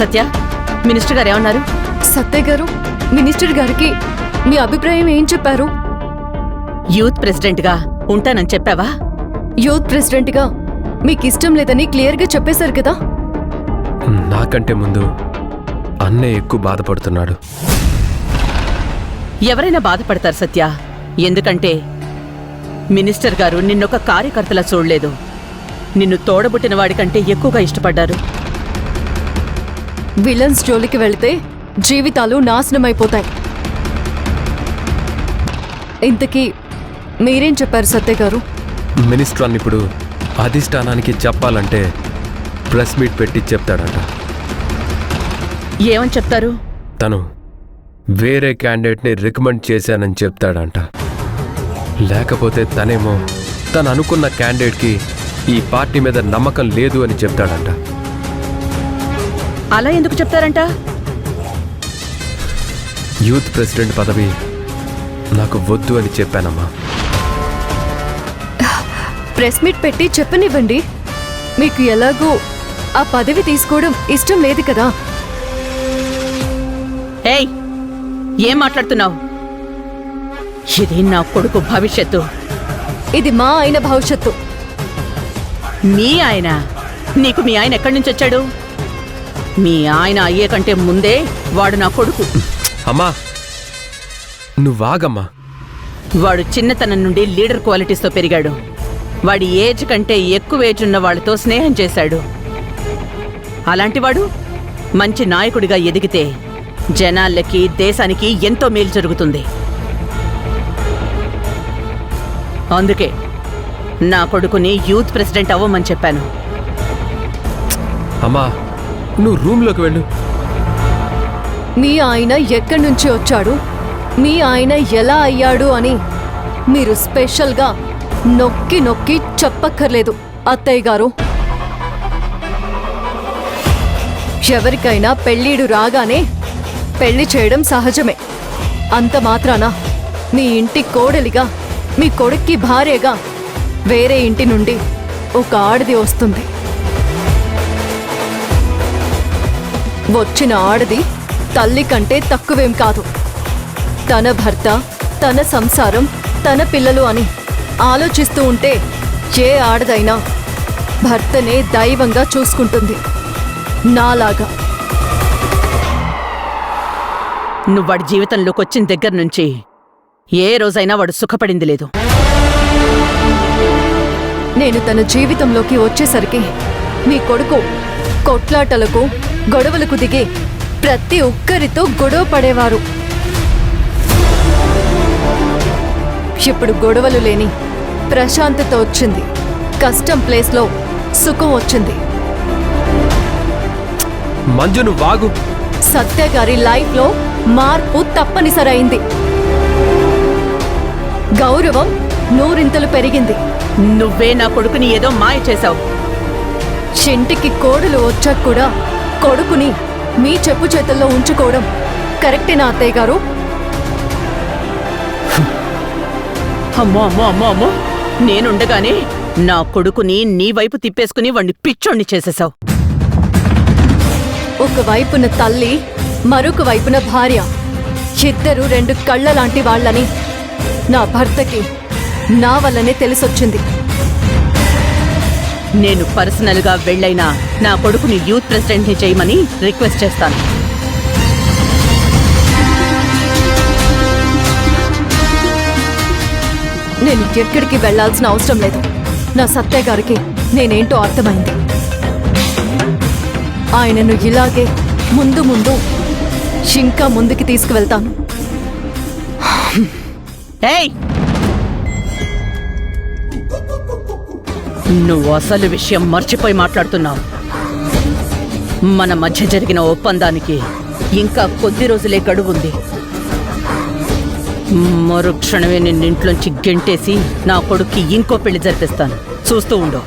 సత్య, minister గారు ఏమన్నారు? సత్య గారు, మినిస్టర్ గారికి మీ అభిప్రాయం ఏం చెప్పారు? యూత్ ప్రెసిడెంట్ గా ఉంటానని చెప్పావా? యూత్ ప్రెసిడెంట్ గా మీకు ఇష్టం లేదని క్లియర్ గా చెప్పేశారు కదా. నాకంటే ముందు అన్నే ఎక్కువ బాధపడుతున్నాడు. ఎవరైనా బాధపడతారు సత్య. ఎందుకంటే మినిస్టర్ గారు నిన్నొక కార్యకర్తలా చూడలేదు, నిన్ను తోడబుట్టిన వాడికంటే ఎక్కువగా ఇష్టపడ్డారు. విలన్స్ జోలికి వెళితే జీవితాలు నాశనమైపోతాయి. ఇంతకీ మీరేం చెప్పారు సత్య గారు? మినిస్టర్ అన్న ఇప్పుడు అధిష్టానానికి చెప్పాలంటే ప్రెస్ మీట్ పెట్టి చెప్తాడంట. ఏమని చెప్తారు? తను వేరే క్యాండిడేట్ని రికమెండ్ చేశానని చెప్తాడంట. లేకపోతే తనేమో తను అనుకున్న క్యాండిడేట్కి ఈ పార్టీ మీద నమ్మకం లేదు అని చెప్తాడంట. అలా ఎందుకు చెప్తారంట? యూత్ ప్రెసిడెంట్ పదవి నాకు వద్దు అని చెప్పానమ్మా. ప్రెస్ మీట్ పెట్టి చెప్పనివ్వండి. మీకు ఎలాగో ఆ పదవి తీసుకోవడం ఇష్టం లేదు కదా. ఏయ్, ఏం మాట్లాడుతున్నావు? ఇది నా కొడుకు భవిష్యత్తు. ఇది మా ఆయన భవిష్యత్తు. మీ ఆయన? నీకు మీ ఆయన ఎక్కడి నుంచి వచ్చాడు? మీ ఆయన అయ్యే కంటే ముందే వాడు నా కొడుకు. అమ్మా నువ్వాగమ్మా. వాడు చిన్నతనం నుండి లీడర్ క్వాలిటీస్తో పెరిగాడు. వాడి ఏజ్ కంటే ఎక్కువ ఏజ్ ఉన్న వాళ్ళతో స్నేహం చేశాడు. అలాంటివాడు మంచి నాయకుడిగా ఎదిగితే జనాలకి, దేశానికి ఎంతో మేలు జరుగుతుంది. అందుకే నా కొడుకుని యూత్ ప్రెసిడెంట్ అవ్వమని చెప్పాను. అమ్మా నువ్వు రూమ్లోకి వెళ్ళు. మీ ఆయన ఎక్కడి నుంచి వచ్చాడు, మీ ఆయన ఎలా అయ్యాడు అని మీరు స్పెషల్గా నొక్కి నొక్కి చెప్పక్కర్లేదు అత్తయ్య గారు. ఎవరికైనా పెళ్ళీడు రాగానే పెళ్లి చేయడం సహజమే. అంత మాత్రాన మీ ఇంటి కోడలిగా, మీ కొడుక్కి భార్యగా వేరే ఇంటి నుండి ఒక ఆడది వస్తుంది. వచ్చిన ఆడది తల్లి కంటే తక్కువేం కాదు. తన భర్త, తన సంసారం, తన పిల్లలు అని ఆలోచిస్తూ ఉంటే ఏ ఆడదైనా భర్తనే దైవంగా చూసుకుంటుంది, నాలాగా. నువ్వు వాడి జీవితంలోకి వచ్చిన దగ్గర నుంచి ఏ రోజైనా వాడు సుఖపడింది లేదు. నేను తన జీవితంలోకి వచ్చేసరికి మీ కొడుకు కొట్లాటలకు, గొడవలకు దిగి ప్రతి ఒక్కరితో గొడవ పడేవారు. ఇప్పుడు గొడవలు లేని ప్రశాంతత వచ్చింది. కష్టం ప్లేస్లో సుఖం వచ్చింది. మంజు నువ్వాగు. సత్య గారి లైఫ్లో మార్పు తప్పనిసరైంది. గౌరవం నూరింతలు పెరిగింది. నువ్వే నా కొడుకుని ఏదో మాయ చేశావు. ఇంటికి కోడలు వచ్చాక కూడా కొడుకుని మీ చెప్పు చేతుల్లో ఉంచుకోవడం కరెక్టేనా అత్తయ్య గారు? అమ్మో అమ్మో అమ్మో అమ్మో, నేనుండగానే నా కొడుకుని నీ వైపు తిప్పేసుకుని వాణ్ణి పిచ్చోణ్ణి చేసేశావు. ఒకవైపున తల్లి, మరొక వైపున భార్య, ఇద్దరు రెండు కళ్ళ లాంటి వాళ్ళని నా భర్తకి నా వల్లనే తెలిసొచ్చింది. నేను పర్సనల్గా వెళ్ళైనా నా కొడుకుని యూత్ ప్రెసిడెంట్ని చేయమని రిక్వెస్ట్ చేస్తాను. నేను ఎక్కడికి వెళ్లాల్సిన అవసరం లేదు. నా సత్య గారికి నేనేంటో అర్థమైంది. ఆయనను ఇలాగే ముందు ముందు ఇంకా ముందుకి తీసుకువెళ్తాను. ఏయ్, నువ్వు అసలు విషయం మర్చిపోయి మాట్లాడుతున్నావు. మన మధ్య జరిగిన ఒప్పందానికి ఇంకా కొద్ది రోజులే గడువుంది. మరుక్షణమే నిన్నింట్లోంచి గెంటేసి నా కొడుక్కి ఇంకో పెళ్లి జరిపిస్తాను. చూస్తూ ఉండు.